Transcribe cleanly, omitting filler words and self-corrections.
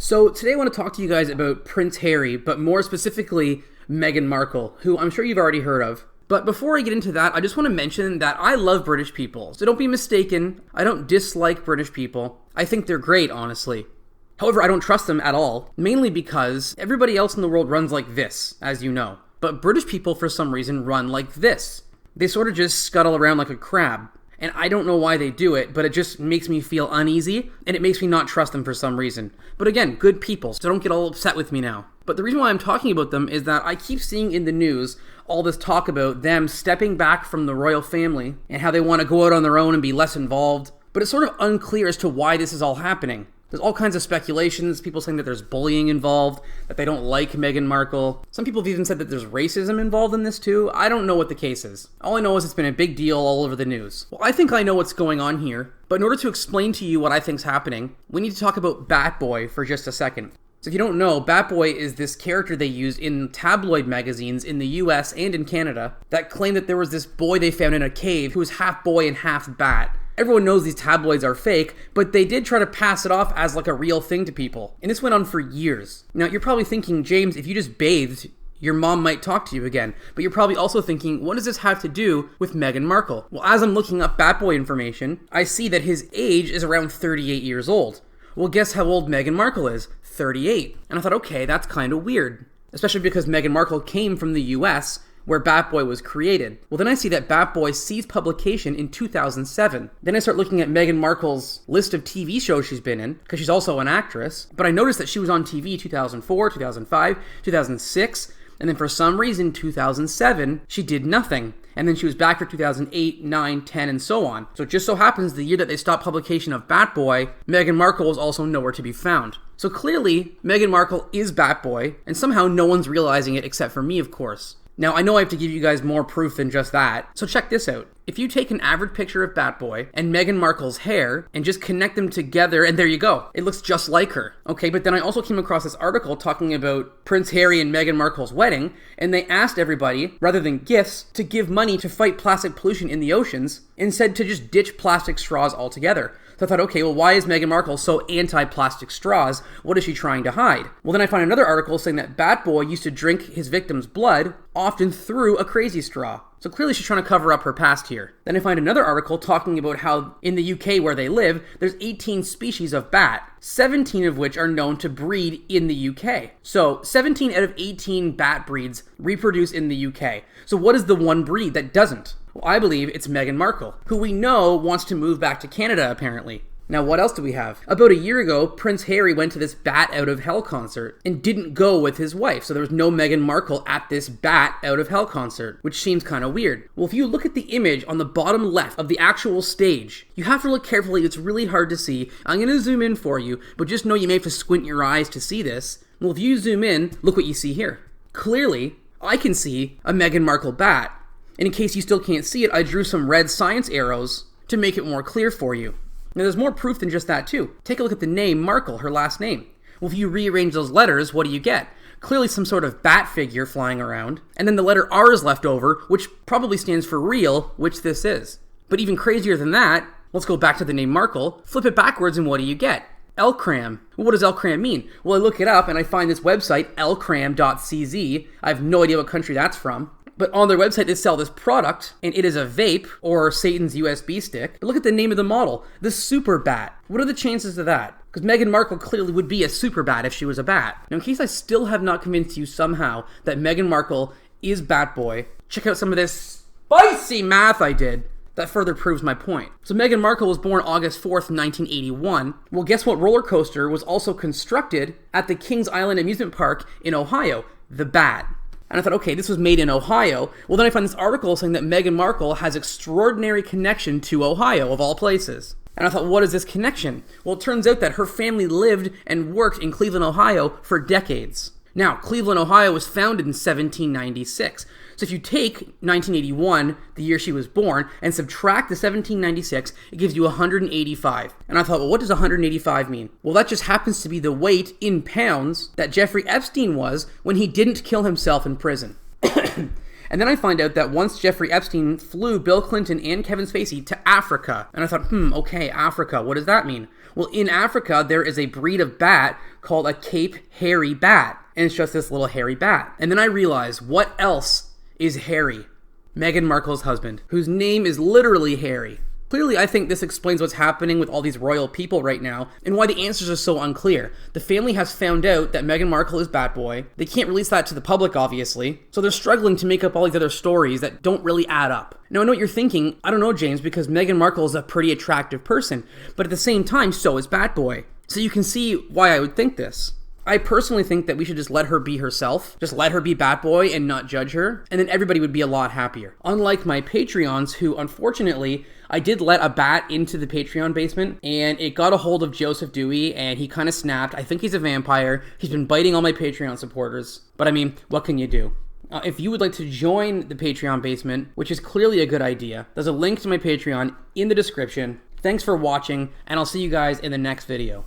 So today I want to talk to you guys about Prince Harry, but more specifically Meghan Markle, who I'm sure you've already heard of. But before I get into that, I just want to mention that I love British people. So don't be mistaken, I don't dislike British people. I think they're great, honestly. However, I don't trust them at all, mainly because everybody else in the world runs like this, as you know. But British people, for some reason, run like this. They sort of just scuttle around like a crab. And I don't know why they do it, but it just makes me feel uneasy, and it makes me not trust them for some reason. But again, good people, so don't get all upset with me now. But the reason why I'm talking about them is that I keep seeing in the news all this talk about them stepping back from the royal family, and how they want to go out on their own and be less involved. But it's sort of unclear as to why this is all happening. There's all kinds of speculations, people saying that there's bullying involved, that they don't like Meghan Markle. Some people have even said that there's racism involved in this too. I don't know what the case is. All I know is it's been a big deal all over the news. Well, I think I know what's going on here, but in order to explain to you what I think's happening, we need to talk about Bat Boy for just a second. So if you don't know, Bat Boy is this character they used in tabloid magazines in the US and in Canada that claimed that there was this boy they found in a cave who was half boy and half bat. Everyone knows these tabloids are fake, but they did try to pass it off as like a real thing to people. And this went on for years. Now, you're probably thinking, James, if you just bathed, your mom might talk to you again. But you're probably also thinking, what does this have to do with Meghan Markle? Well, as I'm looking up Bat Boy information, I see that his age is around 38 years old. Well, guess how old Meghan Markle is? 38. And I thought, okay, that's kind of weird. Especially because Meghan Markle came from the US, where Bat Boy was created. Well, then I see that Bat Boy ceased publication in 2007. Then I start looking at Meghan Markle's list of TV shows she's been in, because she's also an actress. But I noticed that she was on TV 2004, 2005, 2006, and then for some reason, 2007, she did nothing. And then she was back for 2008, 9, 10, and so on. So it just so happens the year that they stopped publication of Bat Boy, Meghan Markle was also nowhere to be found. So clearly, Meghan Markle is Bat Boy, and somehow no one's realizing it except for me, of course. Now, I know I have to give you guys more proof than just that, so check this out. If you take an average picture of Bat Boy and Meghan Markle's hair and just connect them together, and there you go. It looks just like her. Okay, but then I also came across this article talking about Prince Harry and Meghan Markle's wedding, and they asked everybody, rather than gifts, to give money to fight plastic pollution in the oceans, and said to just ditch plastic straws altogether. So I thought, okay, well, why is Meghan Markle so anti-plastic straws? What is she trying to hide? Well, then I find another article saying that Bat Boy used to drink his victim's blood, often through a crazy straw. So clearly she's trying to cover up her past here. Then I find another article talking about how in the UK where they live, there's 18 species of bat, 17 of which are known to breed in the UK. So 17 out of 18 bat breeds reproduce in the UK. So what is the one breed that doesn't? Well, I believe it's Meghan Markle, who we know wants to move back to Canada, apparently. Now, what else do we have? About a year ago, Prince Harry went to this Bat Out of Hell concert and didn't go with his wife, so there was no Meghan Markle at this Bat Out of Hell concert, which seems kind of weird. Well, if you look at the image on the bottom left of the actual stage, you have to look carefully, it's really hard to see. I'm going to zoom in for you, but just know you may have to squint your eyes to see this. Well, if you zoom in, look what you see here. Clearly, I can see a Meghan Markle bat. And in case you still can't see it, I drew some red science arrows to make it more clear for you. Now there's more proof than just that too. Take a look at the name Markle, her last name. Well, if you rearrange those letters, what do you get? Clearly some sort of bat figure flying around, and then the letter R is left over, which probably stands for real, which this is. But even crazier than that, let's go back to the name Markle, flip it backwards, and what do you get? Elcram. Well, what does Elcram mean? Well, I look it up and I find this website, elcram.cz. I have no idea what country that's from. But on their website, they sell this product, and it is a vape, or Satan's USB stick. But look at the name of the model, the Super Bat. What are the chances of that? Because Meghan Markle clearly would be a super bat if she was a bat. Now, in case I still have not convinced you somehow that Meghan Markle is Bat Boy, check out some of this spicy math I did. That further proves my point. So Meghan Markle was born August 4th, 1981. Well, guess what roller coaster was also constructed at the Kings Island Amusement Park in Ohio? The Bat. And I thought, okay, this was made in Ohio. Well, then I find this article saying that Meghan Markle has extraordinary connection to Ohio, of all places. And I thought, what is this connection? Well, it turns out that her family lived and worked in Cleveland, Ohio for decades. Now, Cleveland, Ohio was founded in 1796. So if you take 1981, the year she was born, and subtract the 1796, it gives you 185. And I thought, well, what does 185 mean? Well, that just happens to be the weight in pounds that Jeffrey Epstein was when he didn't kill himself in prison. And then I find out that once Jeffrey Epstein flew Bill Clinton and Kevin Spacey to Africa. And I thought, okay, Africa, what does that mean? Well, in Africa, there is a breed of bat called a Cape hairy bat, and it's just this little hairy bat. And then I realized, what else is hairy? Meghan Markle's husband, whose name is literally Harry. Clearly, I think this explains what's happening with all these royal people right now and why the answers are so unclear. The family has found out that Meghan Markle is Bat Boy. They can't release that to the public, obviously, so they're struggling to make up all these other stories that don't really add up. Now, I know what you're thinking. I don't know, James, because Meghan Markle is a pretty attractive person, but at the same time, so is Bat Boy. So you can see why I would think this. I personally think that we should just let her be herself, just let her be Bat Boy and not judge her, and then everybody would be a lot happier. Unlike my Patreons, who unfortunately, I did let a bat into the Patreon basement, and it got a hold of Joseph Dewey, and he kind of snapped. I think he's a vampire. He's been biting all my Patreon supporters, but I mean, what can you do? If you would like to join the Patreon basement, which is clearly a good idea, there's a link to my Patreon in the description. Thanks for watching, and I'll see you guys in the next video.